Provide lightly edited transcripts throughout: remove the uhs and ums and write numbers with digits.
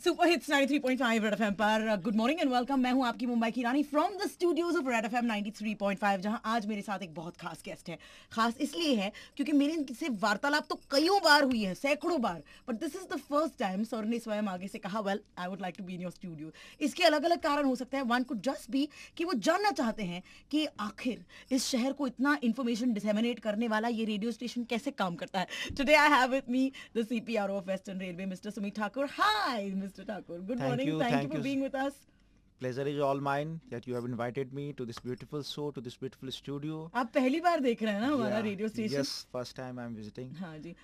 Super hits 93.5 Red FM पर good morning and welcome. मैं हूं आपकी मुंबई की रानी from the studios of Red FM 93.5, जहां आज मेरे साथ एक बहुत खास गेस्ट है। खास इसलिए है क्योंकि मेरे इनसे वार्तालाप तो कईयों बार हुई है, सैकड़ों बार, but this is the first time sir ने स्वयं आगे से कहा well I would like to be in your studio. इसके अलग अलग कारण हो सकते हैं। वन कुड जस्ट बी कि वो जानना चाहते हैं कि आखिर इस शहर को इतना इंफॉर्मेशन डिसेमिनेट करने वाला ये रेडियो स्टेशन कैसे काम करता है। Today I have with me the CPRO of western railway, mister Sumit Thakur. Hi Mr. Thakur. Good Thank morning. you, Thank you thank for you. being with us. Pleasure is all mine that you have invited me to this beautiful show, to this beautiful studio. आप पहली बार देख रहे हैं ना हमारा Yeah, radio station? yes, first time I'm visiting. हाँ जी।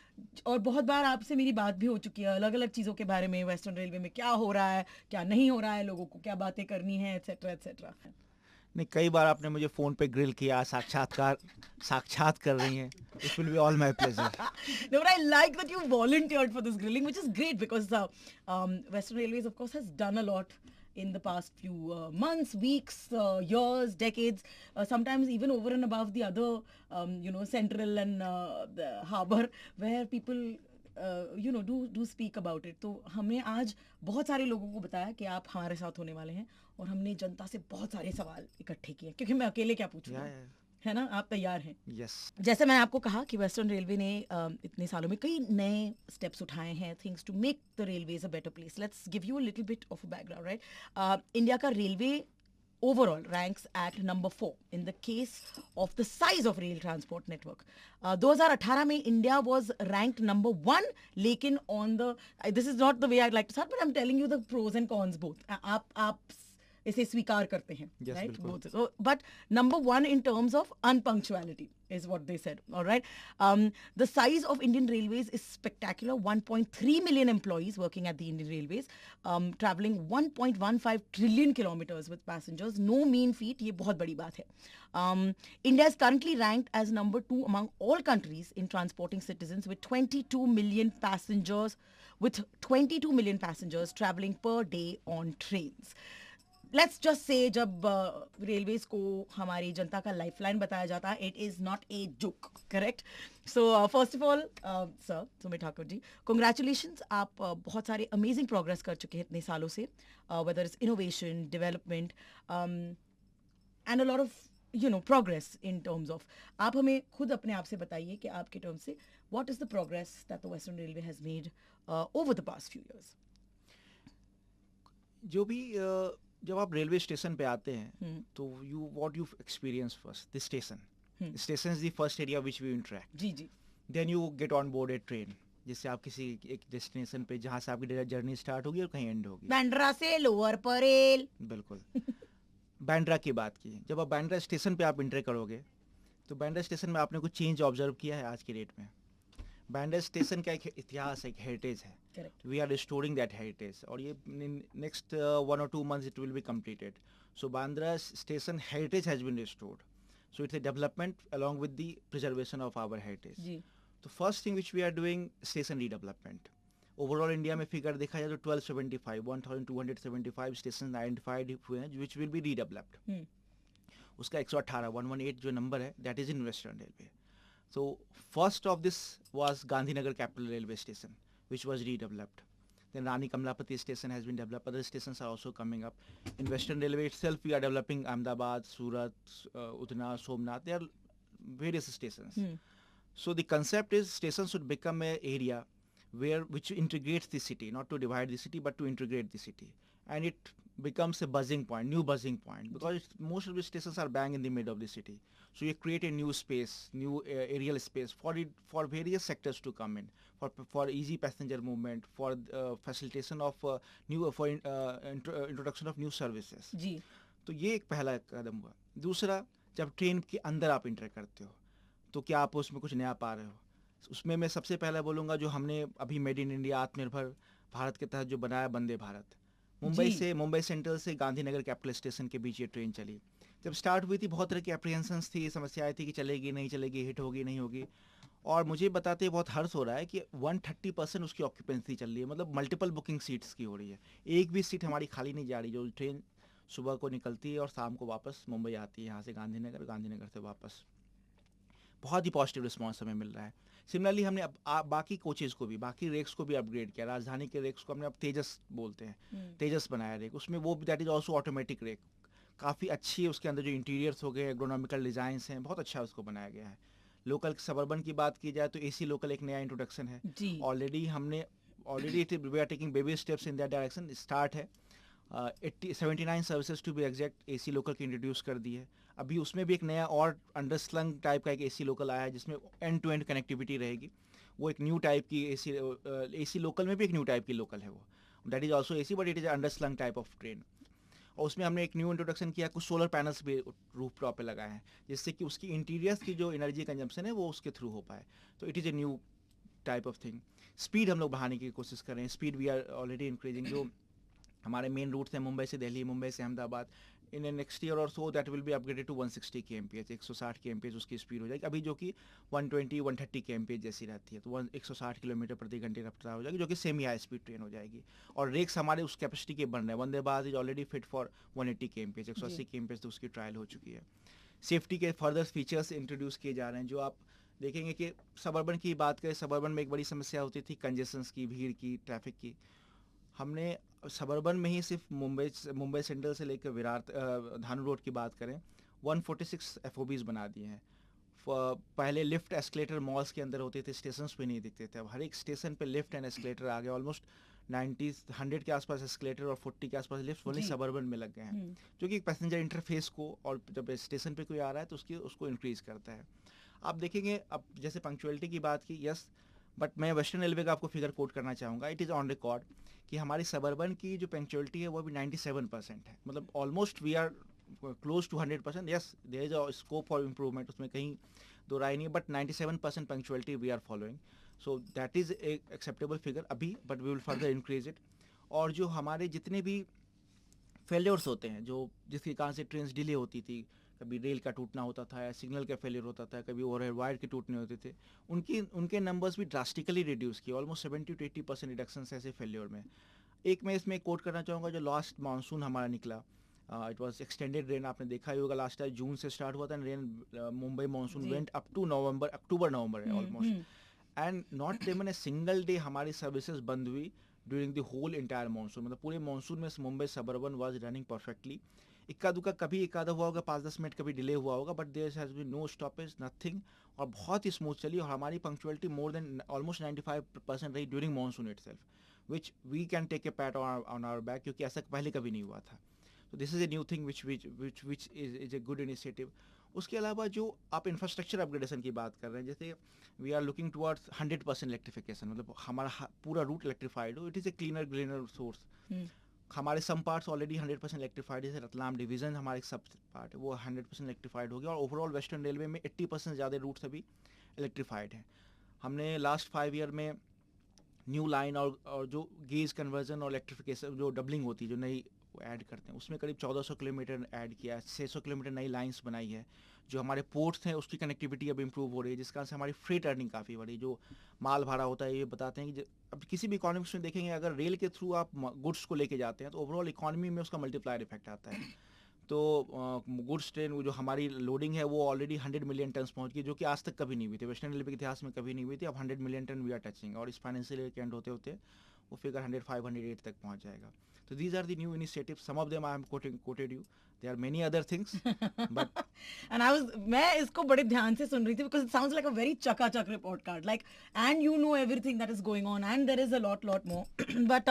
और बहुत बार आपसे मेरी बात भी हो चुकी है अलग अलग चीज़ों के बारे में, वेस्टर्न रेलवे में क्या हो रहा है, क्या नहीं हो रहा है, लोगों को क्या बातें करनी है, एटसेट्रा एटसेट्रा। नहीं, कई बार आपने मुझे फोन पे ग्रिल किया, साक्षात कर रही हैं. It will be all my pleasure. No, but I like that you volunteered for this grilling, which is great because Western Railways, of course, has done a lot in the past few months, weeks, years, decades, sometimes even over and above the other, Central and the harbour, where people do speak about it. तो हमने आज बहुत सारे लोगों को बताया कि आप हमारे साथ होने वाले हैं, और हमने जनता से बहुत सारे सवाल इकट्ठे किए क्योंकि मैं अकेले क्या पूछूंगा। है ना, आप तैयार हैं? Yes. जैसे मैंने आपको कहा कि वेस्टर्न रेलवे ने इतने सालों में कई नए स्टेप्स उठाए हैं, things to make the railways a better place. Let's give you a little bit of a background, right? India का railway overall ranks at number 4 in the case of the size of rail transport network. 2018 में India was ranked number 1, लेकिन on the this is not the way I'd like to start, but I'm telling you the pros and cons both. आप इसे स्वीकार करते हैं, Yes, right? बिल्कुल. Both. So, but number 1 in terms of unpunctuality is what they said. All right. The size of Indian Railways is spectacular. 1.3 million employees working at the Indian Railways, traveling 1.15 trillion kilometers with passengers. No mean feat. ये बहुत बड़ी बात है. India is currently ranked as number 2 among all countries in transporting citizens with 22 million passengers, traveling per day on trains. Let's just say जब railways को हमारी जनता का lifeline बताया जाता है, it is not a joke, correct? So first of all sir Sumit Thakur ji, congratulations. आप बहुत सारे अमेजिंग प्रोग्रेस कर चुके हैं इतने सालों से, whether is innovation, development and a lot of progress in terms of, आप हमें खुद अपने आप से बताइए कि आपके टर्म्स से what is the progress that the Western railway has made over the past few years. जो भी जब आप रेलवे स्टेशन पे आते हैं तो what you experience first the station is the first area which we interact. जी जी। Then you get on board a train, जिससे आप किसी एक डेस्टिनेशन पे, जहाँ से आपकी जर्नी स्टार्ट होगी और कहीं एंड होगी. बांद्रा से लोअर परेल। बिल्कुल. बांद्रा की बात की, जब आप बांद्रा स्टेशन पे आप इंटर करोगे तो बांद्रा स्टेशन में आपने कुछ चेंज ऑब्जर्व किया है आज की डेट में? बांद्रा स्टेशन का एक इतिहास, एक हेरिटेज है. We are restoring that heritage, और ये next 1 or 2 months it will be completed. So Bandra station heritage has been restored. So it's a development along with the preservation of our heritage. जी. तो first thing which we are doing station redevelopment. Overall India में figure देखा जाए तो 1275 station identified हुए हैं which will be redeveloped. उसका 118 जो नंबर है that is in western railway. So first of this was Gandhinagar Capital Railway Station, which was redeveloped. Then Rani Kamlapati Station has been developed. Other stations are also coming up. In Western Railway itself, we are developing Ahmedabad, Surat, Utna, Somnath. There are various stations. So the concept is stations should become an area which integrates the city, not to divide the city, but to integrate the city. And it becomes a buzzing point, new buzzing point, because most of the stations are bang in the middle of the city. So you create a new space, new aerial space for various sectors to come in, for easy passenger movement, for facilitation of introduction of new services. जी. तो ये एक पहला कदम हुआ. दूसरा, जब train के अंदर आप इंटर करते हो तो क्या आप उसमें कुछ नया पा रहे हो? उसमें मैं सबसे पहले बोलूँगा जो हमने अभी मेड इन इंडिया आत्मनिर्भर भारत के तहत जो बनाया वंदे भारत. मुंबई सेंट्रल से गांधीनगर कैपिटल स्टेशन के बीच ये ट्रेन चली. जब स्टार्ट हुई थी बहुत तरह की अप्रीहेंशंस थी, समस्याएं थी कि चलेगी नहीं चलेगी, हिट होगी नहीं होगी. और मुझे बताते बहुत हर्ष हो रहा है कि 130% उसकी ऑक्यूपेंसी चल रही है, मतलब मल्टीपल बुकिंग सीट्स की हो रही है. एक भी सीट हमारी खाली नहीं जा रही. जो ट्रेन सुबह को निकलती है और शाम को वापस मुंबई आती है, यहाँ से गांधीनगर से वापस. बहुत ही पॉजिटिव रिस्पॉन्स हमें मिल रहा है। सिमिलरली हमने बाकी कोचेज़ को भी, बाकी रेक्स को भी अपग्रेड किया। राजधानी के रेक्स को हमने अब तेजस बोलते हैं, तेजस बनाया रेक, उसमें वो that is also automatic rake, काफ़ी अच्छी है। उसके अंदर जो इंटीरियर्स हो गए, एग्रोनॉमिकल डिज़ाइंस हैं, बहुत अच्छा उसको बनाया गया है। लोकल सबर्बन की बात की जाए तो एसी लोकल एक नया इंट्रोडक्शन है। Already we are taking baby steps in that direction, start है। 79 services to be exact AC local की इंट्रोड्यूस कर दी है। अभी उसमें भी एक नया और अंडरस्लंग टाइप का एक एसी लोकल आया है जिसमें एंड टू एंड कनेक्टिविटी रहेगी। वो एक न्यू टाइप की एसी लोकल में भी एक न्यू टाइप की लोकल है वो, that is also AC but it is underslung type of train. और उसमें हमने एक न्यू इंट्रोडक्शन किया, कुछ सोलर पैनल्स भी रूफ टॉप पे लगाए हैं जिससे कि उसकी इंटीरियर्स की जो एनर्जी कंजम्पशन है वो उसके थ्रू हो पाए। तो it is a new type of thing. Speed हम लोग बढ़ाने की कोशिश कर रहे हैं, speed we are already increasing. जो हमारे मेन रूट्स हैं मुंबई से दिल्ली, मुंबई से अहमदाबाद, इन नेक्स्ट ईयर और so that will be upgraded to 160 kmph, 160 kmph उसकी स्पीड हो जाएगी। अभी जो कि 120-130 kmph जैसी रहती है, तो 160 किलोमीटर प्रति घंटे रफ्तार हो जाएगी, जो कि सेमी हाई स्पीड ट्रेन हो जाएगी। और रेक्स हमारे उस कैपेसिटी के बन रहे हैं। Vande Bharat is already fit for 180 kmph, 180 kmph तो उसकी ट्रायल हो चुकी है। सेफ्टी के फर्दर फीचर्स इंट्रोड्यूस किए जा रहे हैं, जो आप देखेंगे कि सबर्बन की बात करें, सबर्बन में एक बड़ी समस्या होती थी कंजेशंस की, भीड़ की, ट्रैफिक की। हमने सबर्बन में ही सिर्फ मुंबई सेंट्रल से लेकर विरार धानु रोड की बात करें, 146 FOBs बना दिए हैं। पहले लिफ्ट एस्केलेटर मॉल्स के अंदर होते थे, स्टेशन पे नहीं दिखते थे, अब हर एक स्टेशन पे लिफ्ट एंड एस्केलेटर आ गए। ऑलमोस्ट 100 के आसपास एस्केलेटर और 40 के आसपास लिफ्ट ओनली सबर्बन में लग गए हैं, जो कि पैसेंजर इंटरफेस को, और जब स्टेशन पे कोई आ रहा है तो उसको इंक्रीज़ करता है। आप देखेंगे, अब जैसे पंक्चुअलिटी की बात की, यस, बट मैं वेस्टर्न रेलवे का आपको फिगर कोट करना चाहूँगा। इट इज़ ऑन रिकॉर्ड कि हमारी सबर्बन की जो पंक्चुअलिटी है वो अभी 97% है, मतलब almost we are close to 100%। Yes, there is a scope for improvement, उसमें कहीं दो राय नहीं है, but 97% punctuality we are following, so that is a acceptable figure अभी, but we will further increase it. और जो हमारे जितने भी फेलियर्स होते हैं, जो जिसके कारण से ट्रेन डिले होती थी, कभी रेल का टूटना होता था या सिग्नल का फेलियर होता था, कभी ओवरहेड वायर के टूटने होते थे, उनके नंबर्स भी ड्रास्टिकली रिड्यूस किए। ऑलमोस्ट 70-80% रिडक्शन ऐसे फेलियर में। एक मैं इसमें कोट करना चाहूँगा, जो लास्ट मानसून हमारा निकला, इट वाज एक्सटेंडेड रेन, आपने देखा ही होगा, लास्ट टाइम जून से स्टार्ट हुआ था rain, Mumbai monsoon went up to October November है almost, and not even a single day हमारी सर्विसेज बंद हुई during the whole entire monsoon. मतलब पूरे मानसून में Mumbai suburban was running perfectly. इक्का दुक्का कभी एक आधा हुआ होगा, 5-10 मिनट कभी डिले हुआ होगा, but there has been no stoppage, nothing, और बहुत ही स्मूथ चली। और हमारी पंक्चुअलिटी मोर देन ऑलमोस्ट 95% रही during monsoon itself, which we can take a pat on our back, क्योंकि ऐसा पहले कभी नहीं हुआ था। तो this is a new thing which is a good initiative. उसके अलावा जो आप इंफ्रास्ट्रक्चर अपग्रेडेशन की बात कर रहे हैं, जैसे we are looking towards 100% electrification, मतलब हमारा पूरा रूट इलेक्ट्रीफाइड हो, it is a cleaner greener source. हमारे सम पार्ट्स ऑलरेडी 100% इलेक्ट्रीफाइड, जैसे रतलाम डिवीजन हमारे सब पार्ट है वो 100% इलेक्ट्रीफाइड हो गया, और ओवरऑल वेस्टर्न रेलवे में 80% ज़्यादा रूट्स अभी इलेक्ट्रीफाइड हैं। हमने लास्ट 5 ईयर में न्यू लाइन और जो गेज कन्वर्जन और इलेक्ट्रिफिकेशन, जो डबलिंग होती है, जो नई ऐड करते हैं, उसमें करीब 1400 किलोमीटर ऐड किया है, 600 किलोमीटर नई लाइंस बनाई है। जो हमारे पोर्ट्स हैं उसकी कनेक्टिविटी अब इंप्रूव हो रही है, जिस कारण से हमारी फ्रेट अर्निंग काफ़ी बढ़ी। जो माल भाड़ा होता है, ये बताते हैं कि अब किसी भी इकोनॉमिक्स में देखेंगे, अगर रेल के थ्रू आप गुड्स को लेके जाते हैं तो ओवरऑल इकोनॉमी में उसका मल्टीप्लायर इफेक्ट आता है। तो गुड्स ट्रेन जो हमारी लोडिंग है वो ऑलरेडी 100 मिलियन टन पहुंच गई, जो कि आज तक कभी नहीं हुई थी, वेस्टर्न रेलवे के इतिहास में कभी नहीं हुई थी। अब 100 million ton we are touching, और इस फाइनेंशियल ईयर के एंड होते होते वो फिगर 105-108 तक पहुंच जाएगा। तो these are the new initiatives, some of them I am quoted you, there are many other things, but and मैं इसको बड़े ध्यान से सुन रही थी, because it sounds like a very चकाचक report card, like, and you know everything that is going on, and there is a lot more, but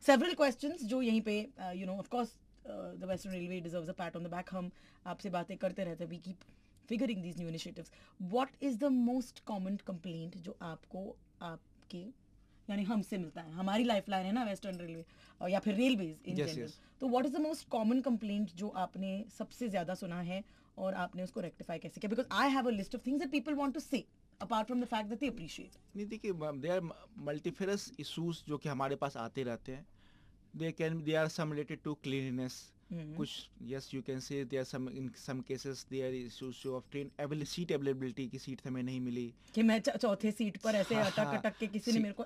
several questions जो यहीं पे, you know, of course the Western Railway deserves a PAT on the back. हम आपसे बातें करते रहते हैं, we keep figuring these new initiatives. What is the most common complaint जो आपको आपके, यानी हमसे मिलता है, हमारी लाइफलाइन है ना वेस्टर्न रेलवे, या फिर रेलवेज इन जनरल, तो what is the most common complaint जो आपने सबसे ज्यादा सुना है और आपने उसको रेक्टिफाई कैसे किया? Because I have a list of things that people want to say apart from the fact that they appreciate. नहीं, देखिए, दे आर मल्टीफेरस इशूज जो कि हमारे पास आते रहते हैं। They are some related to cleanliness, कुछ, yes, you can say there some, in some cases there issues of train seat availability की, सीट हमें नहीं मिली, कि मैं चौथे सीट पर ऐसे अटक अटक के किसी ने मेरे को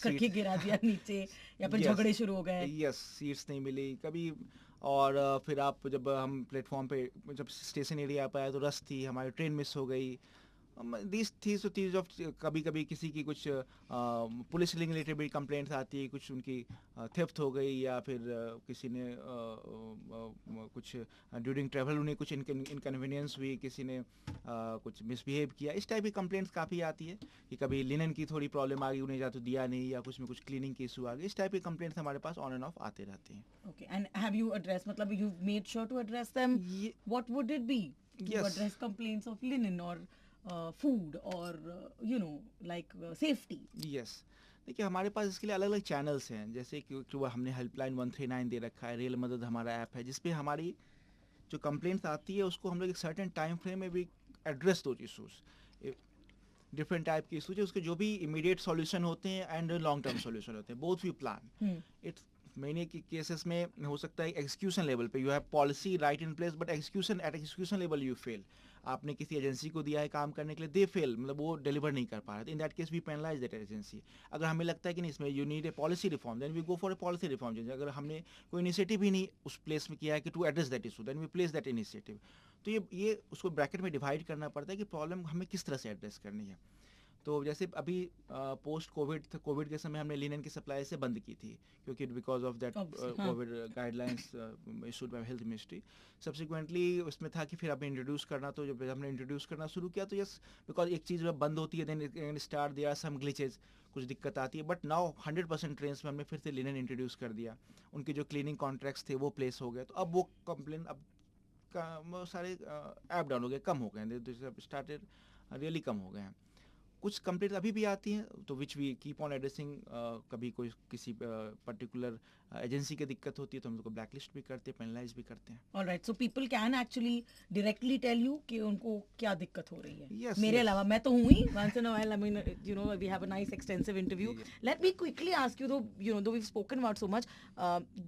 करके गिरा दिया नीचे, या फिर झगड़े शुरू हो गए। यस, सीट्स नहीं मिली कभी। और फिर आप जब हम प्लेटफॉर्म पे, जब स्टेशन एरिया पे आए तो रश थी, हमारी ट्रेन मिस हो गई। these thieves of कभी कभी किसी की कुछ पुलिस रिलेटेड भी कंप्लेंट्स आती है, कुछ उनकी थेफ्ट हो गई या फिर किसी ने कुछ ड्यूरिंग ट्रैवल उन्हें कुछ इनकन्वीनियंस हुई, किसी ने कुछ मिसबिहेव किया, इस टाइप की कंप्लेंट्स काफ़ी आती है कि कभी लिनन की थोड़ी प्रॉब्लम आ गई, उन्हें या तो दिया नहीं या कुछ में कुछ क्लीनिंग की इशू आ गई, इस टाइप की कंप्लेंट्स हमारे पास ऑन एंड ऑफ आते रहते हैं. Okay, and have you addressed, मतलब you've made sure to address them? What would it be to Yes. address complaints of linen or food or like safety? Yes, देखिए हमारे पास इसके लिए अलग अलग चैनल्स हैं, जैसे कि वो हमने हेल्पलाइन 139 दे रखा है, रेल मदद हमारा ऐप है जिसपे हमारी जो कंप्लेंट्स आती है उसको हम लोग एक सर्टेन टाइम फ्रेम में भी एड्रेस दो इशूज़, डिफरेंट टाइप के इशूज है, उसके जो भी इमीडिएट सॉल्यूशन होते हैं एंड लॉन्ग टर्म सॉल्यूशन होते हैं, बोथ वी प्लान इट्स. मैंने के केसेस में हो सकता है एक्सक्यूशन लेवल पे you have policy right in place but execution level you fail. आपने किसी एजेंसी को दिया है काम करने के लिए, दे फेल, मतलब वो डिलीवर नहीं कर पा रहे, in that case we penalize that agency. अगर हमें लगता है कि नहीं इसमें you need a policy reform, then we go for a policy reform. अगर हमने कोई इनिशिएटिव ही नहीं उस प्लेस में किया है कि to address that issue, then we place that initiative. तो ये उसको ब्रैकेट में डिवाइड करना पड़ता है कि प्रॉब्लम हमें किस तरह से एड्रेस करनी है. तो जैसे अभी पोस्ट कोविड के समय हमने लिनन की सप्लाई से बंद की थी क्योंकि because of that Covid guidelines issued by health ministry. Subsequently उसमें था कि फिर हमें इंट्रोड्यूस करना, तो जब हमने इंट्रोड्यूस करना शुरू किया तो यस, बिकॉज एक चीज़ जब बंद होती है then start there are some glitches, कुछ दिक्कत आती है, बट नाउ 100% ट्रेन्स में हमने फिर से लिनन इंट्रोड्यूस कर दिया. उनके जो क्लीनिंग कॉन्ट्रैक्ट्स थे वो प्लेस हो गए, तो अब वो कंप्लेन अब सारे ऐप डाउन हो गए, कम हो गए, स्टार्टेड रियली कम हो गए हैं. कुछ कंप्लेंट अभी भी आती हैं तो which we keep on addressing. कभी कोई किसी पर्टिकुलर एजेंसी की दिक्कत होती है तो हम उसको ब्लैकलिस्ट भी करते हैं, पेनलाइज भी करते हैं. Alright, so people can actually directly tell you कि उनको क्या दिक्कत हो रही है. Yes, मेरे yes. अलावा मैं तो हूँ ही once in a while. I mean, we have a nice extensive interview. Yeah. Let me quickly ask you, though we've spoken about so much,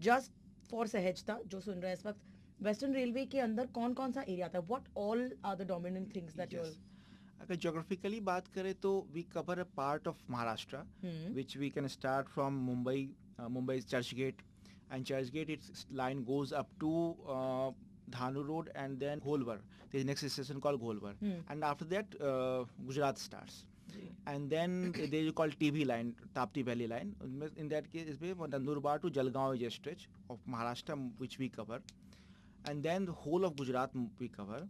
just for सहजता जो सुन रहे हैं इस वक्त, वेस्टर्न रेलवे के अंदर कौन कौन सा एरिया आता है? What all are the dominant things that Yes. you're... अगर जोग्राफिकली बात करें तो we cover a part of Maharashtra which we can start from Mumbai church gate, and church gate it's line goes up to Dhanu road and then घोलवर. There is next station called घोलवर, and after that Gujarat starts, and then they is called TB line, Tapti Valley line. In that case, is Nandurbar to Jalgaon is a stretch of Maharashtra which we cover, and then the whole of Gujarat we cover,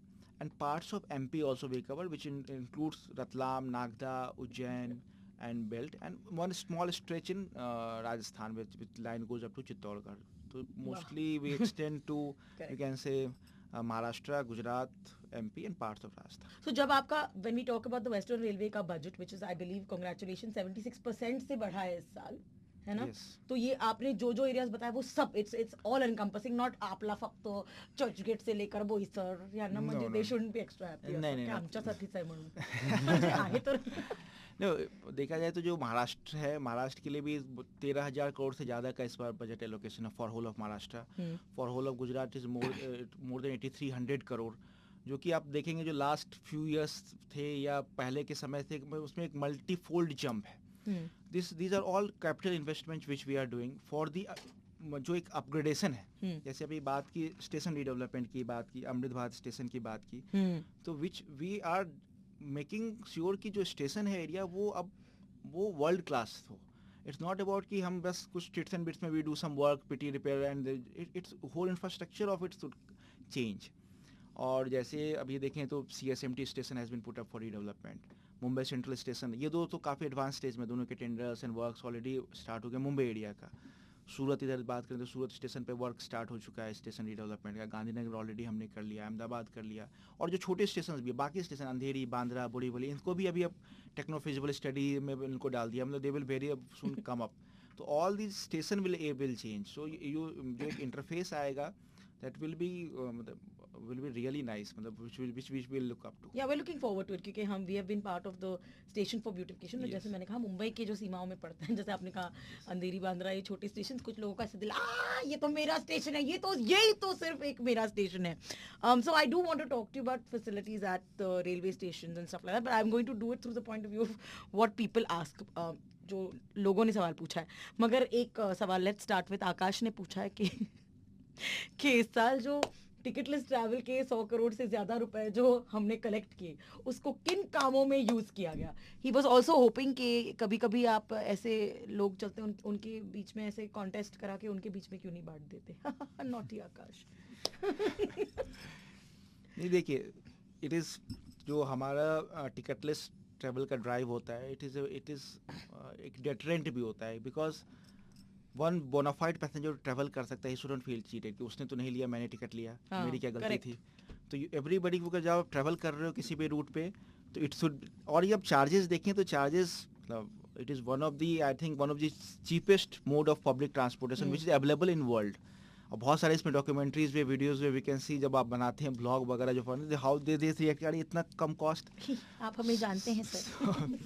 and parts of MP also we cover, which includes Ratlam, Nagda, Ujjain, and Belt, and one small stretch in Rajasthan, which line goes up to Chittorgarh. So mostly we extend to you can say Maharashtra, Gujarat, MP, and parts of Rajasthan. So जब आपका when we talk about the Western Railway का budget, which is I believe congratulations 76% से बढ़ा है इस साल, है ना? Yes. तो ये आपने जो एरियाज बताया वो सब इट्स ऑल एनकम्पसिंग, नॉट आपला फक्त चर्च गेट से लेकर बोईसर यांना म्हणजे दे शुडंट बी एक्स्ट्रा हॅपी नाही. आमच्यासाठीच आहे म्हणून म्हणजे आहे तर नहीं, देखा जाए तो जो महाराष्ट्र है, महाराष्ट्र के लिए भी 13,000 करोड़ से ज़्यादा का इस बार बजट एलोकेशन है for whole of Maharashtra. For whole of Gujarat is more than 8300 crore, जो कि आप देखेंगे जो लास्ट फ्यू इयर्स थे या पहले के समय थे उसमें एक मल्टी फोल्ड जंप है. These are all capital investments which we are doing for the जो एक अपग्रेडेशन है. जैसे अभी बात की स्टेशन रीडेवलपमेंट की बात की, अमृत भारत स्टेशन की बात की, तो which we are making sure कि जो स्टेशन है एरिया वो वर्ल्ड क्लास हो. इट्स नॉट अबाउट कि हम बस कुछ टिट्स एंड बिट्स में we do some work petty repair and it's whole infrastructure of it's change. और जैसे अभी देखें तो CSMT station has been put up for redevelopment. Mumbai Central station, ये दो तो काफ़ी एडवांस स्टेज में, दोनों के tenders and works already start हो गए. मुंबई एरिया का सूरत इधर बात करें तो सूरत स्टेशन पे वर्क स्टार्ट हो चुका है स्टेशन रीडेवलपमेंट का. गांधीनगर ऑलरेडी हमने कर लिया, अहमदाबाद कर लिया, और जो छोटे स्टेशन भी बाकी स्टेशन अंधेरी, बांद्रा, बोरीवली, इनको भी अभी अब टेक्नो फिजिबल स्टडी में इनको डाल दिया, मतलब दे विल वेरी अब सून कम अप. तो all these station will change. So you जो एक इंटरफेस आएगा that will be really nice, which we will look up to. Yeah, we're looking forward to it क्योंकि we have been part of the station for beautification. Yes. जैसे मैंने कहा मुंबई के जो सीमाओं में पड़ते हैं, जैसे आपने कहा अंधेरी, बांद्रा, ये छोटे स्टेशन, कुछ लोगों का ऐसे दिल ये तो मेरा स्टेशन है, यही तो सिर्फ एक मेरा स्टेशन है. So I do want to talk to you about facilities at the railway stations and stuff like that, but I'm going to do it through the point of view of what people ask. जो लोगों ने सवाल पूछा है, मगर एक सवाल let's start with आकाश ने पूछा है कि इस साल जो टिकट लिस्ट ट्रैवल के 100 करोड़ से ज्यादा रुपए जो हमने कलेक्ट किए उसको किन कामों में यूज किया गया. ही वॉज ऑल्सो होपिंग कि कभी कभी आप ऐसे लोग चलते हैं उनके बीच में ऐसे कॉन्टेस्ट करा के उनके बीच में क्यों नहीं बांट देते. नॉटी आकाश. नहीं देखिए, इट इज़ जो हमारा टिकट लिस्ट ट्रैवल का ड्राइव होता है, इट इज़ एक डेटरेंट भी होता है, because one bona fide passenger travel कर सकता है, ही शुडंट फील चीटेड कि उसने तो नहीं लिया, मैंने टिकट लिया, मेरी क्या गलती थी. तो एवरीबडी को जब आप ट्रैवल कर रहे हो किसी भी रूट पे, तो इट शुड. और ये अब चार्जेस देखें तो charges it is one of the, I think one of the cheapest mode of public transportation which is available in world. और बहुत सारे इसमें डॉक्यूमेंट्रीज में, वीडियोस में वी कैन सी, जब आप बनाते हैं ब्लॉग वगैरह जो फॉर हाउ दे रिएक्ट, यार इतना कम कॉस्ट. आप हमें जानते हैं सर.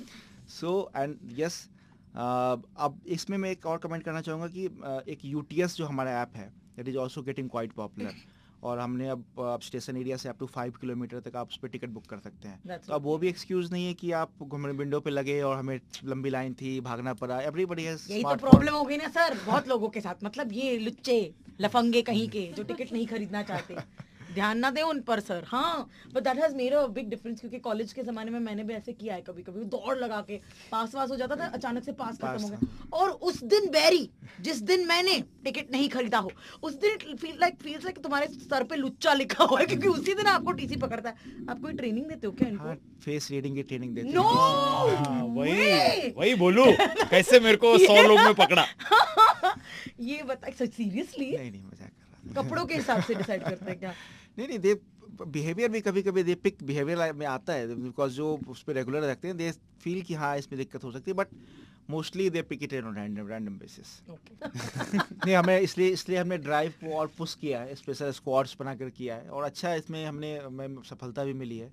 सो एंड यस, अब इसमें मैं एक और कमेंट करना चाहूँगा कि एक UTS जो हमारा ऐप है, that is also getting quite popular. और हमने अब स्टेशन एरिया से अप टू 5 किलोमीटर तक आप उस पर टिकट बुक कर सकते हैं. तो अब वो भी एक्सक्यूज़ नहीं है कि आप विंडो पे लगे और हमें लंबी लाइन थी, भागना पड़ा. एवरीबडी हैज यही तो प्रॉब्लम हो गई ना सर बहुत लोगों के साथ. मतलब ये लुच्चे लफंगे कहीं के जो टिकट नहीं खरीदना चाहते, ध्यान ना दें उन पर सर. हाँ, but that has made a big difference, क्योंकि कॉलेज के ज़माने में मैंने भी ऐसे किया है. कभी कभी दौड़ लगा के पास हो जाता था, अचानक से पास खत्म हो गया. और उस दिन बैरी जिस दिन मैंने टिकट नहीं खरीदा हो, उस दिन फील्स लाइक तुम्हारे सर पे लुच्चा लिखा हुआ है, क्योंकि उसी दिन आपको टीसी पकड़ता है. आप कोई ट्रेनिंग देते हो क्या इनको? फेस रीडिंग की ट्रेनिंग देते हैं. नो, वही बोलू कैसे मेरे को 100 लोग में पकड़ा. ये बता, सीरियसली नहीं मजाक कर रहा. कपड़ों के हिसाब से डिसाइड करते हैं क्या? नहीं दे बिहेवियर भी कभी कभी दे पिक बिहेवियर में आता है, बिकॉज जो उस पर रेगुलर रखते हैं दे फील कि हाँ इसमें दिक्कत हो सकती है, but mostly they pick it on random basis. नहीं, हमें इसलिए हमने ड्राइव को और पुश किया है, स्पेशल स्क्वाड्स बनाकर किया है, और अच्छा इसमें हमें सफलता भी मिली है.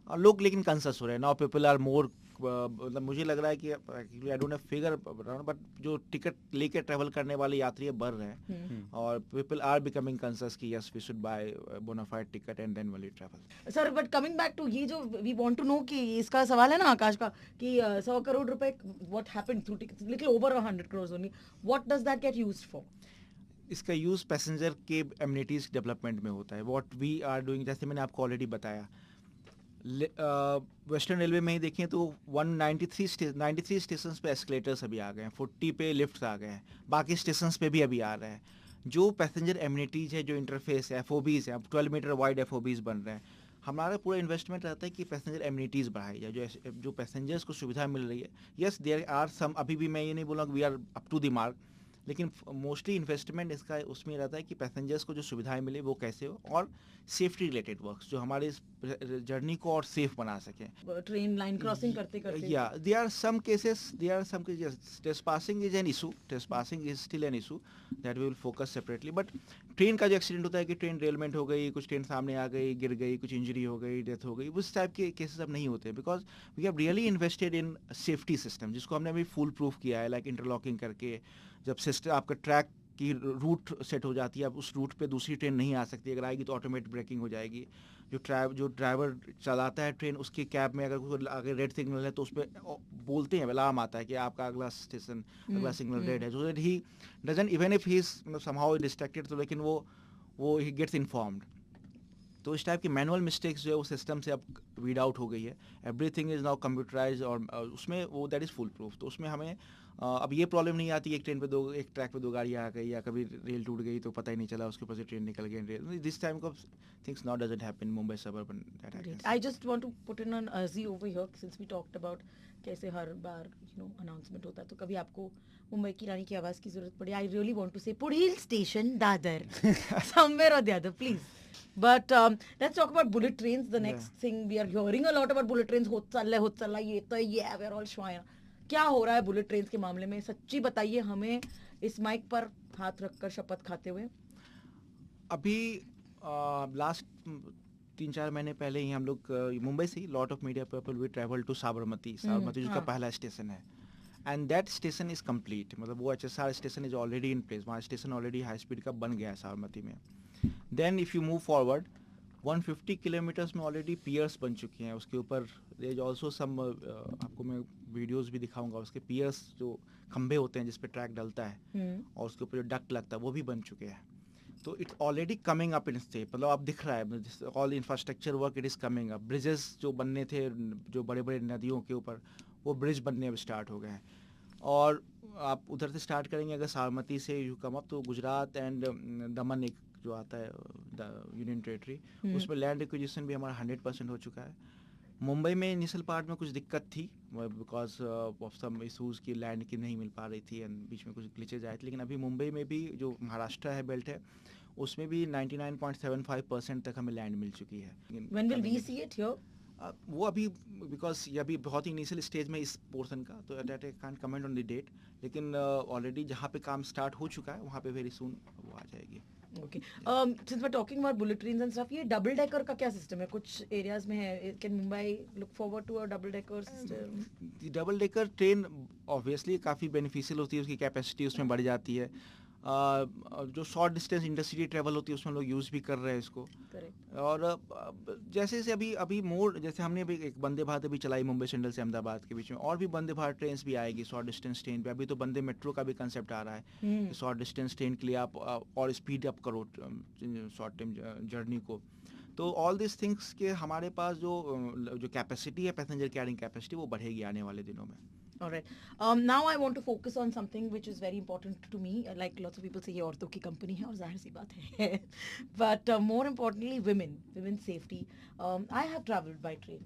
और लोग लेकिन कंसस हो रहे हैं. नाउ पीपल आर मोर, मतलब मुझे लग रहा है कि I don't have figure, but जो टिकट लेके ट्रैवल करने वाले यात्री बढ़ रहे हैं, और पीपल आर बिकमिंग कंसस कि yes we should buy bona fide ticket and then only travel. Sir but coming back to ये जो वी वांट टू नो कि इसका सवाल है ना आकाश का कि 100 करोड़ रुपए what happened through tickets, little over 100 crore only, what does that get used for? इसका यूज पैसेंजर के एमिनिटीज डेवलपमेंट में होता है. व्हाट वी आर डूइंग, जैसे मैंने आपको ऑलरेडी बताया, वेस्टर्न रेलवे में ही देखें तो 93 स्टेशंस पे एस्केलेटर्स अभी आ गए हैं, 40 पे लिफ्ट्स आ गए हैं, बाकी स्टेशंस पे भी अभी आ रहे हैं. जो पैसेंजर एमिनिटीज़ है, जो इंटरफेस है, FOBs है, अब 12 मीटर वाइड FOBs बन रहे हैं. हमारा पूरा इन्वेस्टमेंट रहता है कि पैसेंजर एमिनिटीज़ बढ़ाई जाए, जो पैसेंजर्स को सुविधा मिल रही है. यस देयर आर सम, अभी भी मैं ये नहीं बोलूँगा we are up to the mark, लेकिन मोस्टली इन्वेस्टमेंट इसका उसमें रहता है कि पैसेंजर्स को जो सुविधाएं मिले वो कैसे हो, और सेफ्टी रिलेटेड वर्क्स जो हमारे इस जर्नी को और सेफ बना सकें. ट्रेन लाइन क्रॉसिंग करते या there are some cases trespassing is an issue, trespassing is still an issue that we will focus separately. But train का जो एक्सीडेंट होता है कि ट्रेन रेलमेंट हो गई, कुछ ट्रेन सामने आ गई, गिर गई, कुछ इंजरी हो गई, डेथ हो गई, उस टाइप के केसेस अब नहीं होते, because we have really invested in safety system, जिसको हमने अभी फुल प्रूफ किया है, लाइक इंटरलॉकिंग करके. जब सिस्टम आपका ट्रैक की रूट सेट हो जाती है, अब उस रूट पे दूसरी ट्रेन नहीं आ सकती, अगर आएगी तो ऑटोमेटिक ब्रेकिंग हो जाएगी. जो ड्राइवर चलाता है ट्रेन, उसके कैब में अगर आगे रेड सिग्नल है तो उस पर बोलते हैं, अलार्म आता है कि आपका अगला स्टेशन, अगला सिग्नल रेड है, so that he doesn't, even if he is somehow distracted, तो लेकिन वो ही गेट्स इन्फॉर्म्ड. तो इस टाइप की मैनुअल मिस्टेक्स जो है वो सिस्टम से अब वीड आउट हो गई है. एवरीथिंग इज नाउ कंप्यूटराइज, और उसमें वो दैट इज़ फुल प्रूफ. तो उसमें हमें अब ये प्रॉब्लम नहीं आती एक ट्रैक पे दो गाड़ियाँ आ गई, या कभी रेल टूट गई तो पता ही नहीं चला, उसके ऊपर से ट्रेन निकल गई. This time of things not doesn't happen in Mumbai suburban. I just want to put in an अर्जी over here, since we talked about कैसे हर बार अनाउंसमेंट होता है, तो कभी आपको मुंबई की रानी की आवाज़ की जरूरत पड़ी, आई रियली वांट टू से पुढ़ील स्टेशन दादर समवेयर और the other please. But let's talk about bullet trains. The next thing we are hearing a lot about bullet trains. होत चल्ला ये तो ये we are all श्वाया. क्या हो रहा है बुलेट ट्रेन्स के मामले में? सच्ची बताइए हमें इस माइक पर हाथ रखकर शपथ खाते हुए. अभी लास्ट 3-4 महीने पहले ही हम लोग मुंबई से lot of media people we travel to Sabarmati जिसका पहला स्टेशन है, and that station is complete. मतलब वो HSR station is already in place, वहाँ स्टेशन ऑलरेडी हाई स्पीड का बन गया है साबरमती में. Then if you move forward 150 kilometres में ऑलरेडी पियर्स बन चुकी हैं. उसके ऊपर देयर इज ऑल्सो सम, आपको मैं वीडियोस भी दिखाऊंगा, उसके पियर्स जो खंभे होते हैं जिस पे ट्रैक डलता है और उसके ऊपर जो डक्ट लगता है वो भी बन चुके हैं. तो it's already coming up in step, मतलब अब दिख रहा है all infrastructure work it is coming up. Bridges जो बनने थे जो बड़े बड़े नदियों के ऊपर, वो ब्रिज बनने अब स्टार्ट हो गए हैं. और आप उधर से स्टार्ट करेंगे अगर साबरमती से यू कम अप, तो गुजरात एंड दमन एक जो आता है यूनियन टेरिटरी, उसमें लैंड एक्विजिशन भी हमारा 100% हो चुका है. मुंबई में इनिशियल पार्ट में कुछ दिक्कत थी बिकॉज ऑफ सम इशूज़ की लैंड की नहीं मिल पा रही थी एंड बीच में कुछ ग्लिचेज आए थे. लेकिन अभी मुंबई में भी जो महाराष्ट्र है बेल्ट है, उसमें भी 99.75% तक हमें लैंड मिल चुकी है. When will we see it here? वो अभी बिकॉज ये अभी बहुत ही इनिशियल स्टेज में इस पोर्शन का, तो that I can't comment on the date. लेकिन ऑलरेडी जहाँ पे काम स्टार्ट हो चुका है वहाँ पे वेरी सून वो आ जाएगी. Okay. Since we're talking about bullet trains and stuff, ये double decker का क्या सिस्टम है? कुछ एरियाज में है. Can Mumbai look forward to a double decker system? Double decker train obviously काफ़ी बेनिफिशियल होती है, उसकी कैपेसिटी उसमें बढ़ जाती है. जो शॉर्ट डिस्टेंस इंटरसिटी ट्रेवल होती है उसमें लोग यूज़ भी कर रहे हैं इसको. Correct. और जैसे जैसे अभी मोर, जैसे हमने अभी एक वंदे भारत अभी चलाई मुंबई सेंट्रल से अहमदाबाद के बीच में, और भी वंदे भारत ट्रेन भी आएगी शॉर्ट डिस्टेंस ट्रेन पे. अभी तो वंदे मेट्रो का भी कंसेप्ट आ रहा है, शॉर्ट डिस्टेंस ट्रेन के लिए आप और स्पीड अप करो शॉर्ट टाइम जर्नी को. तो ऑल दिस थिंग्स के हमारे पास जो कैपेसिटी है, पैसेंजर कैरिंग कैपेसिटी, वो बढ़ेगी आने वाले दिनों में. All right. Now I want to focus on something which is very important to me. Like lots of people say, ये औरतों की कंपनी है और जाहिर सी बात है. But more importantly, women's safety. I have traveled by train,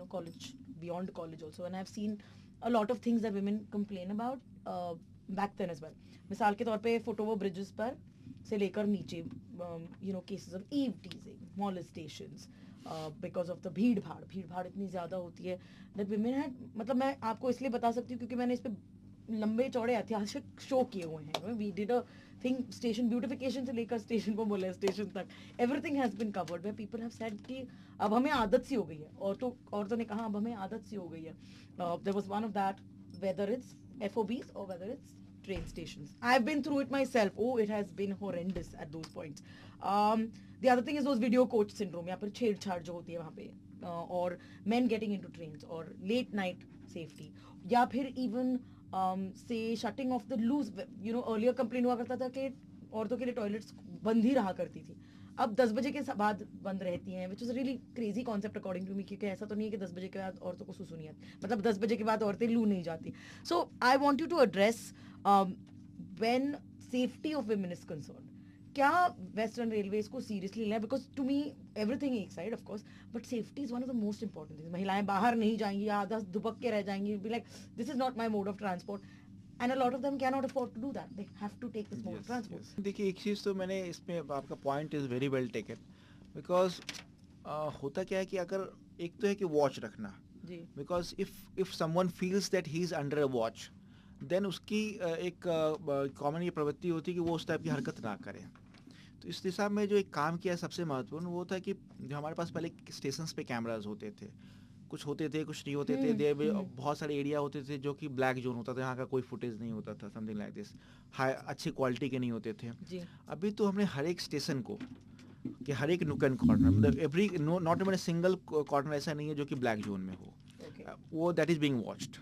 college, beyond college also, and I've seen a lot of things that women complain about back then as well. मिसाल के तौर पे फुटओवर ब्रिजेस पर से लेकर नीचे, cases of eve teasing, molestations. Because of the भीड़ भाड़ इतनी ज़्यादा होती है दैट विमेन हैड, मतलब मैं आपको इसलिए बता सकती हूँ क्योंकि मैंने इस पे लंबे चौड़े ऐतिहासिक शो किए हुए हैं. We did a thing, station beautification से लेकर स्टेशन को बोले स्टेशन तक, everything has been covered. Where people have said कि अब हमें आदत सी हो गई है, औरतों ने कहा अब हमें आदत सी हो गई है. There was one of that, whether it's FOBs or whether it's train stations. I've been through it myself. Oh, it has been horrendous at those points. The other thing is those video coach syndrome, या फिर छेड़छाड़ जो होती है वहाँ पे, और men getting into trains, और late night safety, या फिर even say shutting off the loose, earlier complaint हुआ करता था कि औरतों के लिए टॉयलेट्स बंद ही रहा करती थी, अब 10 बजे के बाद बंद रहती हैं, which is really crazy concept according to me, क्योंकि ऐसा तो नहीं है कि 10 बजे के बाद औरतों को सुसु नहीं आती, मतलब 10 बजे के बाद औरतें लू नहीं जाती. So I want you to address when safety of women is concern, क्या वेस्टर्न रेलवे इसको सीरियसली लें? बिकॉज टू मी एवरीथिंग एक side of course, but safety is one of the most important things. महिलाएं बाहर नहीं जाएंगी, आधा दुबक के रह जाएंगी, be like this is not my mode of transport. And a lot of them cannot afford to do that. They have to take this mode of transport. देखिए एक चीज़ तो मैंने इसमें, आपका point is very well taken, because होता क्या है कि अगर एक तो है कि वॉच रखना, because if someone feels that he is under a watch, then उसकी एक कॉमन ये प्रवृत्ति होती है कि वो उस टाइप की हरकत ना करे. तो इस दिशा में जो एक काम किया है सबसे महत्वपूर्ण वो था कि जो हमारे पास पहले स्टेशंस पे कैमराज होते थे, कुछ होते थे कुछ नहीं होते थे, देयर में बहुत सारे एरिया होते थे जो कि ब्लैक जोन होता था, यहाँ का कोई फुटेज नहीं होता था, समथिंग लाइक दिस, हाई अच्छी क्वालिटी के नहीं होते थे. अभी तो हमने हर एक स्टेशन को, कि हर एक नुक एंड कॉर्नर, मतलब every not even single corner ऐसा नहीं है जो कि ब्लैक जोन में हो, वो दैट इज बीइंग वॉच्ड.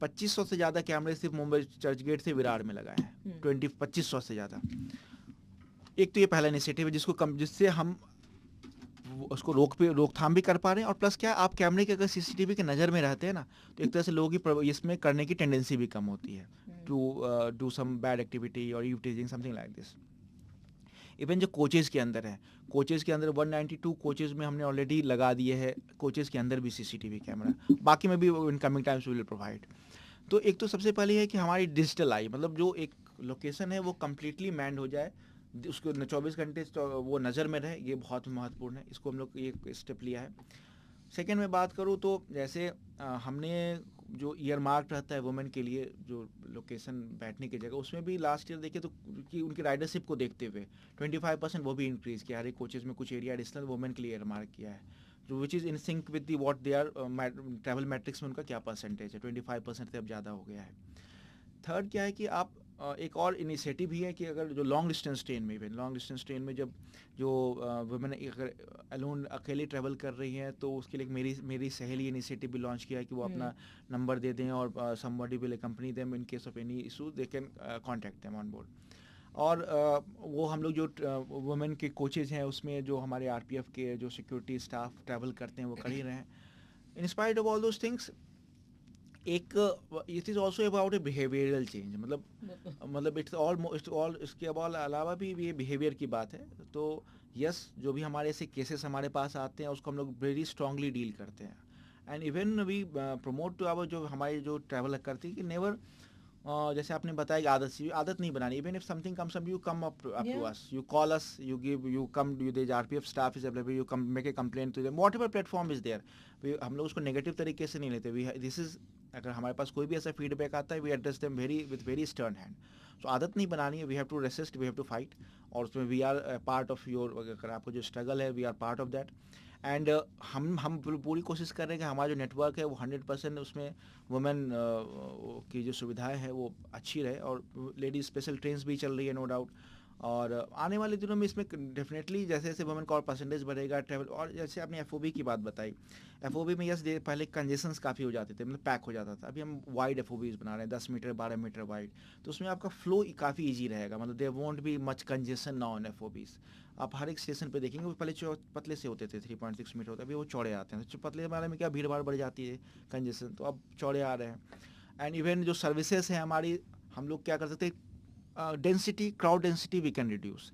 2500 से ज़्यादा कैमरे सिर्फ मुंबई चर्च गेट से विरार में लगाए हैं, 2500 से ज़्यादा. एक तो ये पहला इनिशिएटिव है जिससे हम उसको रोकथाम भी कर पा रहे हैं, और प्लस क्या आप कैमरे के अगर CCTV के नज़र में रहते हैं ना, तो एक तरह से लोगों की इसमें करने की टेंडेंसी भी कम होती है to do some bad activity और eve teasing something like this. Even जो कोचेज़ के अंदर है, कोचेज़ के अंदर 192 कोचेज़ में हमने ऑलरेडी लगा दिए हैं कोचेज़ के अंदर भी CCTV कैमरा, बाकी में भी in coming times will provide. तो एक तो सबसे पहले है कि हमारी डिजिटल आई, मतलब जो एक लोकेशन है वो कम्प्लीटली मैन्ड हो जाए, उसको 24 घंटे वो नज़र में रहे, ये बहुत महत्वपूर्ण है. इसको हम लोग ये स्टेप लिया है. सेकेंड में बात करूँ तो जैसे हमने जो ईयर मार्क रहता है वुमेन के लिए, जो लोकेशन बैठने की जगह, उसमें भी लास्ट ईयर देखे तो कि उनकी राइडरशिप को देखते हुए 25% वो भी इंक्रीज़ किया. हर एक कोचेज़ में कुछ एरिया एडिशनल वुमेन के लिए ईयर मार्क किया है, जो which is in sync with the what they are travel matrix में उनका क्या परसेंटेज है, 25% से अब ज़्यादा हो गया है. थर्ड क्या है कि आप एक और इनिशिएटिव भी है कि अगर जो लॉन्ग डिस्टेंस ट्रेन में जब जो वुमेन अगर अलोन अकेले ट्रैवल कर रही हैं, तो उसके लिए मेरी सहेली इनिशिएटिव भी लॉन्च किया है कि वो अपना नंबर दे दें और somebody will accompany them in case of any issue they can contact them on board. और वो हम लोग जो वुमेन के कोचेज हैं उसमें जो हमारे आरपीएफ के जो सिक्योरिटी स्टाफ ट्रैवल करते हैं वो कर ही रहे हैं. In spite of all those things एक it is also about a behavioural change. मतलब इट्स ऑल इसके अलावा भी ये बिहेवियर की बात है. तो यस, जो भी हमारे ऐसे केसेस हमारे पास आते हैं उसको हम लोग वेरी स्ट्रांगली डील करते हैं. And even we promote to our जो हमारे जो ट्रैवलर करती है कि नेवर जैसे आपने बताया कि आदत नहीं बनानी. Even if something comes up, you come up to us, you call us, you come, there RPF staff is available, you come make a complaint to them, whatever platform is there. हम लोग उसको negative तरीके से नहीं लेते. This is, अगर हमारे पास कोई भी ऐसा फीडबैक आता है, we address them with very stern hand. So आदत नहीं बनानी है. We have to resist, we have to fight. और उसमें we are part of your, अगर आपको जो स्ट्रगल है, we are part of that. And हम पूरी कोशिश कर रहे हैं कि हमारा जो नेटवर्क है वो 100% उसमें वुमेन की जो सुविधाएं हैं वो अच्छी रहे. और लेडीज स्पेशल ट्रेन्स भी चल रही है, नो डाउट. और आने वाले दिनों में इसमें डेफिनेटली जैसे जैसे वुमेन का और परसेंटेज बढ़ेगा ट्रैवल. और जैसे आपने एफओबी की बात बताई, एफओबी में यस पहले कंजेशंस काफ़ी हो जाते थे, मतलब पैक हो जाता था. अभी हम वाइड एफओबीज बना रहे हैं, 10 मीटर 12 मीटर वाइड. तो उसमें आपका फ्लो काफ़ी ईजी रहेगा. मतलब there won't be much congestion now on FOBs. आप हर एक स्टेशन पे देखेंगे वो पहले पतले से होते थे, 3.6 मीटर होते हैं, अभी वो चौड़े आते हैं. तो पतले वाले में क्या भीड़ भाड़ बढ़ जाती है, कंजेशन, तो अब चौड़े आ रहे हैं. एंड इवन जो सर्विसेज हैं हमारी, हम लोग क्या कर सकते हैं, density, crowd density we can reduce.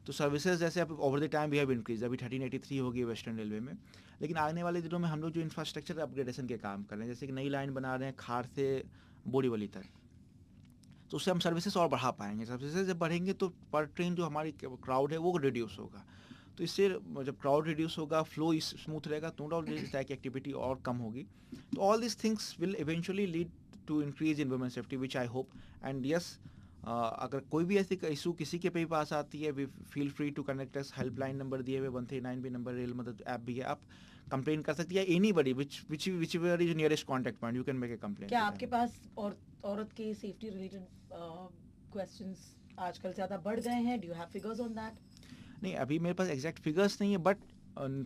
तो सर्विसेज जैसे अब over the time we have increase. अभी 1383 होगी वेस्टर्न रेलवे में. लेकिन आने वाले दिनों में हम लोग जो इंफ्रास्ट्रक्चर अपग्रेडेशन के काम कर रहे हैं, जैसे कि नई लाइन बना रहे हैं खार से बोरीवली तक, तो उससे हम सर्विसेज और बढ़ा पाएंगे. सर्विसेज जब बढ़ेंगे तो पर ट्रेन जो हमारी क्राउड है वो रिड्यूस होगा. तो इससे जब क्राउड रिड्यूस होगा, फ्लो स्मूथ रहेगा, तो नो डाउट की एक्टिविटी और कम होगी. तो all this things will eventually lead to increase in women safety, which I hope. And yes, अगर कोई भी ऐसी इशू किसी के पे पास आती है, we feel free to connect us. Helpline number दिए हुए 139 भी नंबर, रेल मदद ऐप भी है, आप कंप्लेन कर सकती है. Anybody which ever is nearest contact point, you can make a complaint. क्या आपके पास औरत के सेफ्टी रिलेटेड क्वेश्चंस आजकल ज़्यादा बढ़ गए हैं? Do you have figures on that? नहीं, अभी मेरे पास एग्जैक्ट फिगर्स नहीं है, बट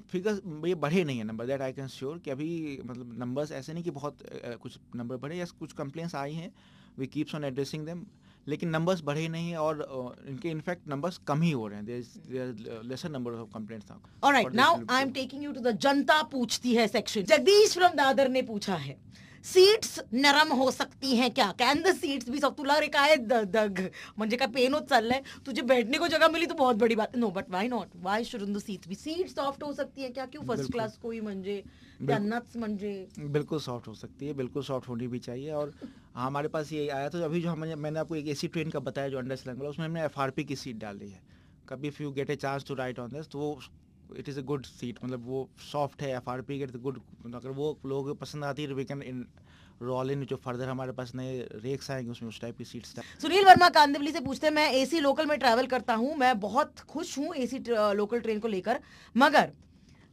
फिगर्स ये बढ़े नहीं है number, that I can sure. कि अभी मतलब नंबर्स ऐसे नहीं कि बहुत कुछ नंबर बढ़े, या कुछ कंप्लेंट्स आई हैं, we keeps on addressing them. लेकिन नंबर्स बढ़े नहीं है, और इनके इनफैक्ट नंबर्स कम ही हो रहे हैं. There lesser number of complaints now. Alright, now I am taking you to the जनता पूछती है सेक्शन. जगदीश फ्रॉम दादर ने पूछा है, सीट्स नरम हो सकती हैं क्या? कैन द सीट्स भी सब, तुला रे काय दग म्हणजे काय पेन होत चाललंय, तुझे बैठने को जगह मिली तो बहुत बड़ी बात. No, but why not, why shouldn't the seats be, seat soft हो सकती है क्या? क्यों फर्स्ट क्लास कोई म्हणजे त्यांनाच म्हणजे बिल्कुल सॉफ्ट हो सकती है, बिल्कुल सॉफ्ट होनी भी चाहिए. और हमारे पास ये आया तो अभी जो मैंने आपको एक एसी ट्रेन का बताया जो अंडर स्लैंग वाला, उसमें हमने एफआरपी की सीट डाली है. कभी if you get a chance to write on this, तो it is a good seat. मतलब वो सॉफ्ट है, एफआरपी गेट गुड. अगर वो लोगों को पसंद आती है तो वी कैन रोल इन जो फर्दर हमारे पास नए रेक्स आएंगे उसमें उस टाइप की सीट्स. सुनील वर्मा कांदिवली से पूछते हैं, मैं एसी लोकल में ट्रैवल करता हूँ, मैं बहुत खुश हूँ एसी लोकल ट्रेन को लेकर, मगर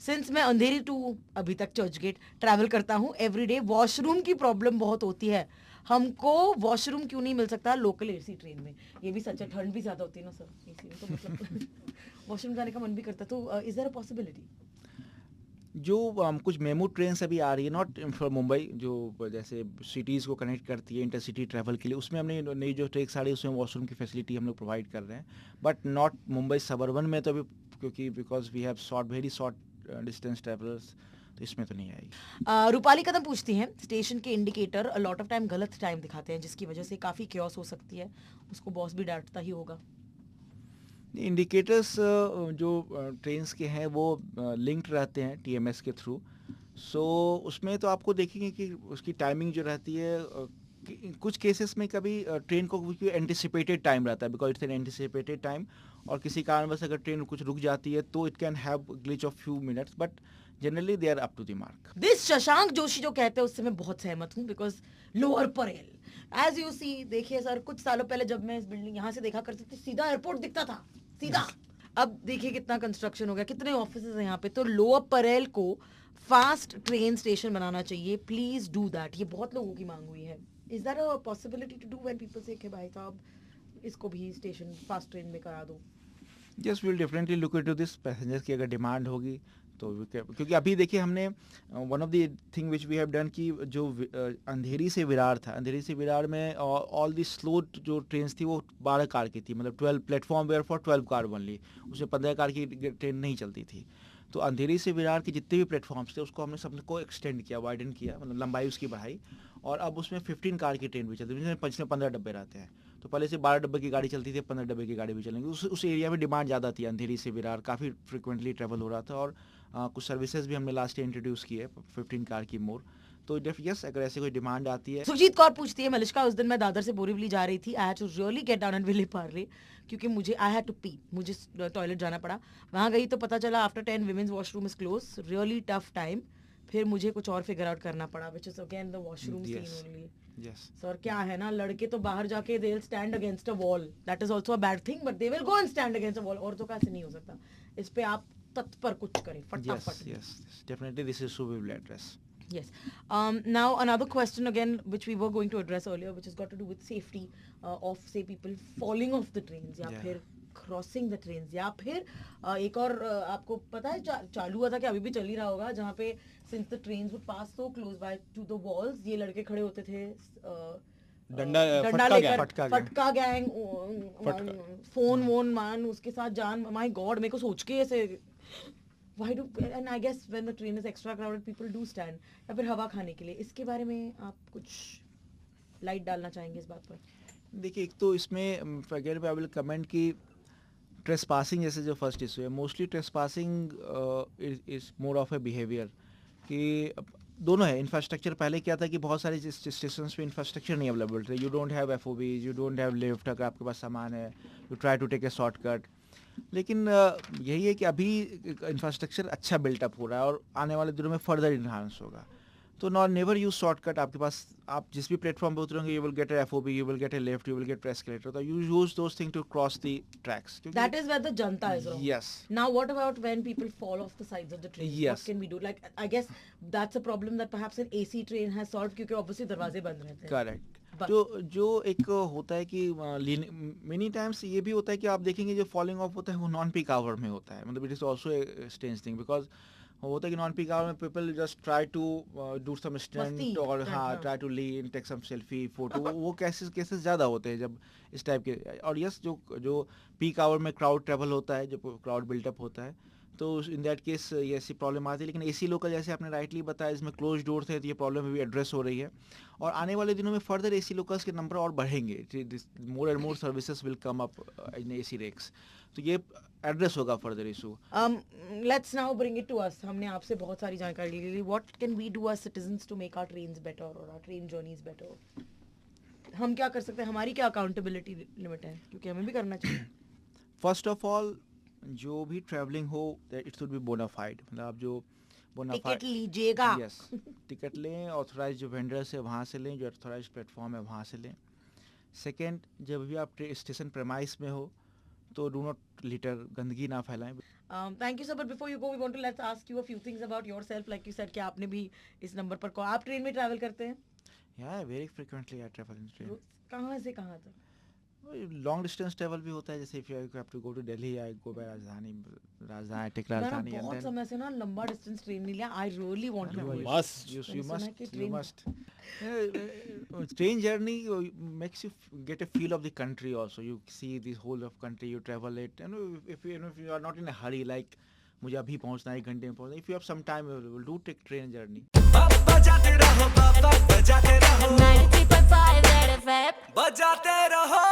सिंस मैं अंधेरी टू अभी तक चर्च गेट ट्रैवल करता हूँ एवरीडे, वॉशरूम की प्रॉब्लम बहुत होती है. हमको वॉशरूम क्यों नहीं मिल सकता लोकल एसी ट्रेन में? ये भी सच है, ठंड भी ज्यादा होती है ना सर एसी में, तो मतलब वॉशरूम जाने का मन भी करता है. तो इज देयर अ पॉसिबिलिटी? जो कुछ मेमू ट्रेन अभी आ रही है, नॉट फॉर मुंबई, जो जैसे सिटीज़ को कनेक्ट करती है इंटरसिटी ट्रैवल के लिए, उसमें हमने नई जो ट्रेक्स आ रही है उसमें वॉशरूम की फैसिलिटी हम लोग प्रोवाइड कर रहे हैं. बट नॉट मुंबई सबर्बन में तो अभी, क्योंकि because we have very short distance travellers, तो इसमें तो नहीं आएगी. रूपाली कदम पूछती हैं, स्टेशन के इंडिकेटर लॉट ऑफ टाइम गलत टाइम दिखाते हैं, जिसकी वजह से काफ़ी क्योस हो सकती है, उसको बॉस भी डांटता ही होगा. इंडिकेटर्स जो ट्रेन्स के हैं वो लिंक्ड रहते हैं टीएमएस के थ्रू. सो उसमें तो आपको देखेंगे कि उसकी टाइमिंग जो रहती है, कुछ केसेस में कभी ट्रेन को एंटिसिपेटेड टाइम रहता है, because it's an anticipated time, और किसी कारणवश अगर ट्रेन कुछ रुक जाती है तो it can have glitch of few minutes, but generally they are up to the mark. This Shashank Joshi जो कहते हैं उससे मैं बहुत सहमत हूँ, because Lower Parel as you see, देखिए सर, कुछ सालों पहले जब मैं इस बिल्डिंग यहाँ से देखा करती थी, सीधा एयरपोर्ट दिखता था, सीधा. अब देखिए कितना कंस्ट्रक्शन हो गया, कितने ऑफिसेज हैं यहाँ पे. तो लोअर परेल को फास्ट ट्रेन स्टेशन बनाना चाहिए, प्लीज डू दैट. ये बहुत लोगों की मांग हुई है. Is there a possibility to do when people say कि भाई साहब इसको भी स्टेशन फास्ट ट्रेन में करा दो? Yes, will definitely look into this. Passengers की अगर डिमांड होगी तो क्योंकि अभी देखिए हमने one of the thing which we have done कि जो अंधेरी से विरार था, अंधेरी से विरार में ऑल दी स्लो जो ट्रेन थी वो 12 कार की थी, मतलब 12 platform where for 12 car only, उसमें 15 कार की ट्रेन नहीं चलती थी। तो अंधेरी से विरार के जितने भी प्लेटफॉर्म्स थे उसको हमने सबको एक्सटेंड किया, वाइडन किया, मतलब लंबाई उसकी बढ़ाई, और अब उसमें 15 कार की ट्रेन भी चलती है, जिसमें 15 डब्बे रहते हैं। तो पहले से 12 डब्बे की गाड़ी चलती थी, 15 डब्बे की गाड़ी भी चलेंगी। उस एरिया में डिमांड ज़्यादा थी, अंधेरी से विरार काफ़ी फ्रिक्वेंटली ट्रैवल हो रहा था, और कुछ सर्विसेज भी हमने लास्ट ईयर इंट्रोड्यूस की है 15 कार की मोर। तो यस, अगर ऐसी कोई डिमांड आती है। सुजीत कौर पूछती है, मलिश्का उस दिन मैं दादर से बोरीवली जा रही थी, I had to really get down and Vile Parle क्योंकि मुझे आई हैड टू पी, मुझे टॉयलेट जाना पड़ा। वहाँ गई तो पता चला after 10 women's washroom is close, really tough time. फिर मुझे कुछ और फिगर आउट करना पड़ा, which is again the washroom scene only. Yes sir क्या है ना, लड़के तो बाहर जाके they will stand against a wall, that is also a bad thing, but they will go and stand against a wall. औरतों का ऐसे नहीं हो सकता, इस पे आप तत्पर कुछ करें फटाफट। yes, definitely this issue we will address. Yes. Now another question again, which we were going to address earlier, which has got to do with safety of say people falling off the trains, या फिर crossing the trains, या फिर एक और आपको पता है चालू हुआ था कि अभी भी चल ही रहा होगा, जहाँ पे since the trains would pass so close by to the walls, ये लड़के खड़े होते थे डंडा लेकर, फटका गैंग, फोन वोन मान उसके साथ जान, माय गॉड मेरे को सोच के ऐसे why do, and I guess when the train is extra crowded people do stand, या फिर हवा खाने के लिए। इसके बारे में आप कुछ लाइट डालना चाहेंगे इस बात पर? देखिए, एक तो इसमें अगेन आई विल कमेंट कि ट्रेसपासिंग जैसे जो फर्स्ट इशू है, mostly trespassing is more of A behaviour कि दोनों है। इंफ्रास्ट्रक्चर पहले क्या था कि बहुत सारे स्टेशन पे इंफ्रास्ट्रक्चर नहीं अवेलेबल थे, you don't have FOBs, you don't have lift, अगर आपके पास सामान है you try to take a shortcut. लेकिन यही है कि अभी इंफ्रास्ट्रक्चर अच्छा बिल्टअप हो रहा है और आने वाले दिनों में फर्दर इन्हांस होगा। तो नॉट नेवर यूज शॉर्टकट, आपके पास आप जिस भी प्लेटफॉर्म पे उतरेंगे you will get a FOB, you will get a left, you will get escalator, तो you use those thing to cross the tracks. That is where the janta is wrong. Yes. Now what about when people fall off the sides of the train? Yes. What can we do? Like I guess that's a problem that perhaps an AC train has solved, क्योंकि obviously दरवाजे बंद रहते हैं। Correct. जो एक होता है कि मेनी टाइम्स ये भी होता है कि आप देखेंगे जो फॉलिंग ऑफ होता है वो नॉन पीक आवर में होता है, मतलब it is also a strange thing, because होता है कि नॉन पीक आवर में people just try to do some stunt और try to lean take some selfie photo, वो केसेस ज़्यादा होते हैं जब इस टाइप के। और यस, जो पीक आवर में क्राउड ट्रेवल होता है, जो क्राउड बिल्टअप होता है, तो इन दैट केस ये ऐसी प्रॉब्लम आती है। लेकिन एसी लोकल जैसे आपने राइटली बताया, इसमें क्लोज डोर थे, तो ये प्रॉब्लम भी एड्रेस हो रही है, और आने वाले दिनों में फर्दर एसी लोकल्स के नंबर और बढ़ेंगे, more and more services will come up in AC rakes, तो ये एड्रेस होगा further issue. Let's now bring it to us. हमने आपसे बहुत सारी जानकारी ली, what can we do as citizens to make our trains better और आवर ट्रेन जर्नीज बेटर? हम क्या कर सकते हैं, हमारी क्या अकाउंटेबिलिटी लिमिट है, क्योंकि हमें भी करना चाहिए। फर्स्ट ऑफ ऑल, जो भी ट्रैवलिंग हो इट शुड बी बोनाफाइड, मतलब आप जो टिकट लीजिएगा, यस टिकट लें, ऑथराइज जो वेंडर्स है वहाँ से लें, जो ऑथराइज प्लेटफॉर्म है वहाँ से लें। सेकंड, जब भी आप स्टेशन प्रेमाइस में हो तो डू नॉट लिटर, गंदगी ना फैलाएं। Thank you sir, but before you go we want to let's ask you a few things about yourself. Like you said कि आपने भी इस नंबर पर कॉल, आप ट्रेन में ट्रैवल करते हैं? या very frequently I travel in train. कहाँ से कहाँ तक? लॉन्ग डिस्टेंस ट्रैवल भी होता है, जैसे if you have to go to Delhi, I go by Rajdhani take Rajdhani. मैंने बहुत समय से ना लंबा डिस्टेंस ट्रेन नहीं लिया, I really want to. You must. Train journey makes you get a feel of the country also. You see the whole of country, you travel it. And if you are not in a hurry, like मुझे अभी पहुंचना है, 1 घंटे में पहुंचना, if you have some time available, do take train journey. बजाते रहो 93.5 Red FM, बजाते रहो।